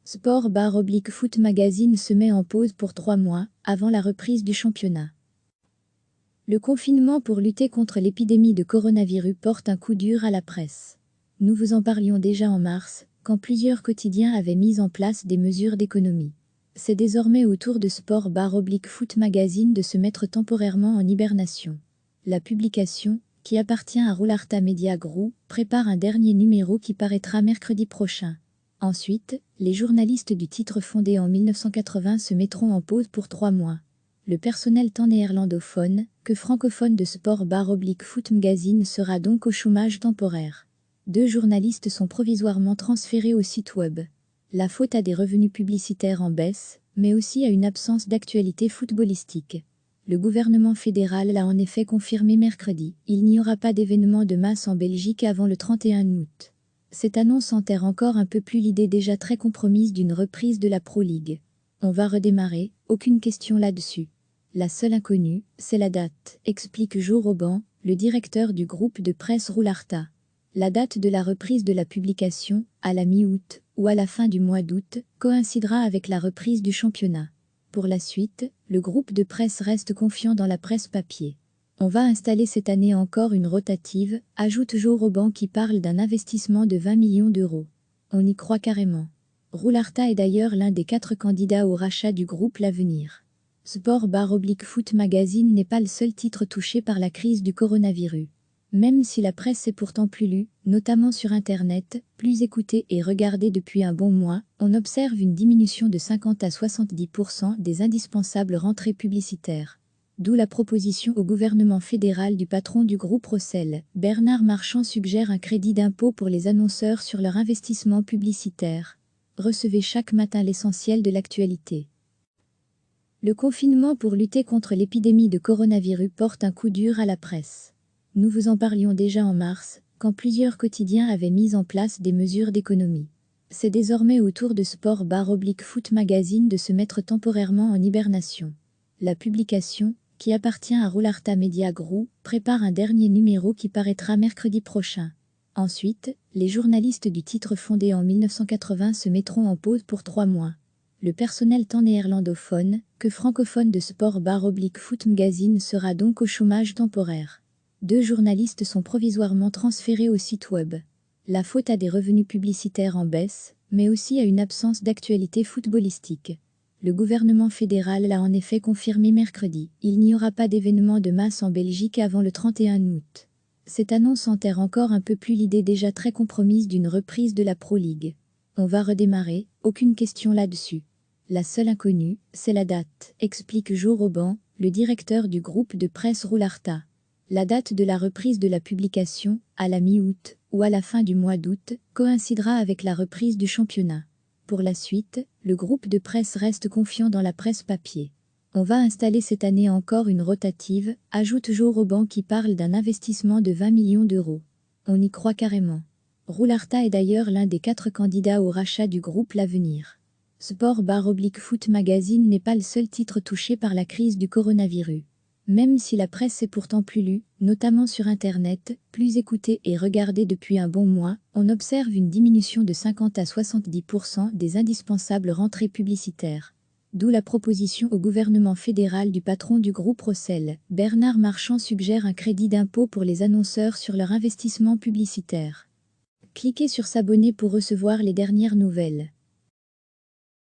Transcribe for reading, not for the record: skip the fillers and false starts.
Sport/Foot Magazine se met en pause pour 3 mois, avant la reprise du championnat. Le confinement pour lutter contre l'épidémie de coronavirus porte un coup dur à la presse. Nous vous en parlions déjà en mars, quand plusieurs quotidiens avaient mis en place des mesures d'économie. C'est désormais au tour de Sport/Foot Magazine de se mettre temporairement en hibernation. La publication, qui appartient à Roularta Media Group, prépare un dernier numéro qui paraîtra mercredi prochain. Ensuite, les journalistes du titre fondé en 1980 se mettront en pause pour 3 mois. Le personnel tant néerlandophone que francophone de Sport/Foot Magazine sera donc au chômage temporaire. 2 journalistes sont provisoirement transférés au site web. La faute à des revenus publicitaires en baisse, mais aussi à une absence d'actualité footballistique. Le gouvernement fédéral l'a en effet confirmé mercredi, il n'y aura pas d'événement de masse en Belgique avant le 31 août. Cette annonce enterre encore un peu plus l'idée déjà très compromise d'une reprise de la Pro League. On va redémarrer, aucune question là-dessus. La seule inconnue, c'est la date, explique Jo Robban, le directeur du groupe de presse Roularta. La date de la reprise de la publication, à la mi-août ou à la fin du mois d'août, coïncidera avec la reprise du championnat. Pour la suite, le groupe de presse reste confiant dans la presse papier. On va installer cette année encore une rotative, ajoute Jo Robban qui parle d'un investissement de 20 millions d'euros. On y croit carrément. Roularta est d'ailleurs l'un des 4 candidats au rachat du groupe L'Avenir. Sport/Foot Magazine n'est pas le seul titre touché par la crise du coronavirus. Même si la presse est pourtant plus lue, notamment sur Internet, plus écoutée et regardée depuis un bon mois, on observe une diminution de 50 à 70% des indispensables rentrées publicitaires. D'où la proposition au gouvernement fédéral du patron du groupe Rossel, Bernard Marchand suggère un crédit d'impôt pour les annonceurs sur leur investissement publicitaire. Recevez chaque matin l'essentiel de l'actualité. Le confinement pour lutter contre l'épidémie de coronavirus porte un coup dur à la presse. Nous vous en parlions déjà en mars, quand plusieurs quotidiens avaient mis en place des mesures d'économie. C'est désormais au tour de Sport/Foot Magazine de se mettre temporairement en hibernation. La publication, qui appartient à Roularta Media Group, prépare un dernier numéro qui paraîtra mercredi prochain. Ensuite, les journalistes du titre fondé en 1980 se mettront en pause pour 3 mois. Le personnel tant néerlandophone que francophone de Sport/Foot Magazine sera donc au chômage temporaire. 2 journalistes sont provisoirement transférés au site web. La faute à des revenus publicitaires en baisse, mais aussi à une absence d'actualité footballistique. Le gouvernement fédéral l'a en effet confirmé mercredi, il n'y aura pas d'événement de masse en Belgique avant le 31 août. Cette annonce enterre encore un peu plus l'idée déjà très compromise d'une reprise de la Pro League. On va redémarrer, aucune question là-dessus. La seule inconnue, c'est la date, explique Jo Robban, le directeur du groupe de presse Roularta. La date de la reprise de la publication, à la mi-août ou à la fin du mois d'août, coïncidera avec la reprise du championnat. Pour la suite, le groupe de presse reste confiant dans la presse papier. On va installer cette année encore une rotative, ajoute Jo Robban qui parle d'un investissement de 20 millions d'euros. On y croit carrément. Roularta est d'ailleurs l'un des 4 candidats au rachat du groupe L'Avenir. Sport/Foot Magazine n'est pas le seul titre touché par la crise du coronavirus. Même si la presse est pourtant plus lue, notamment sur Internet, plus écoutée et regardée depuis un bon mois, on observe une diminution de 50 à 70% des indispensables rentrées publicitaires. D'où la proposition au gouvernement fédéral du patron du groupe Rossel, Bernard Marchand suggère un crédit d'impôt pour les annonceurs sur leur investissement publicitaire. Cliquez sur s'abonner pour recevoir les dernières nouvelles.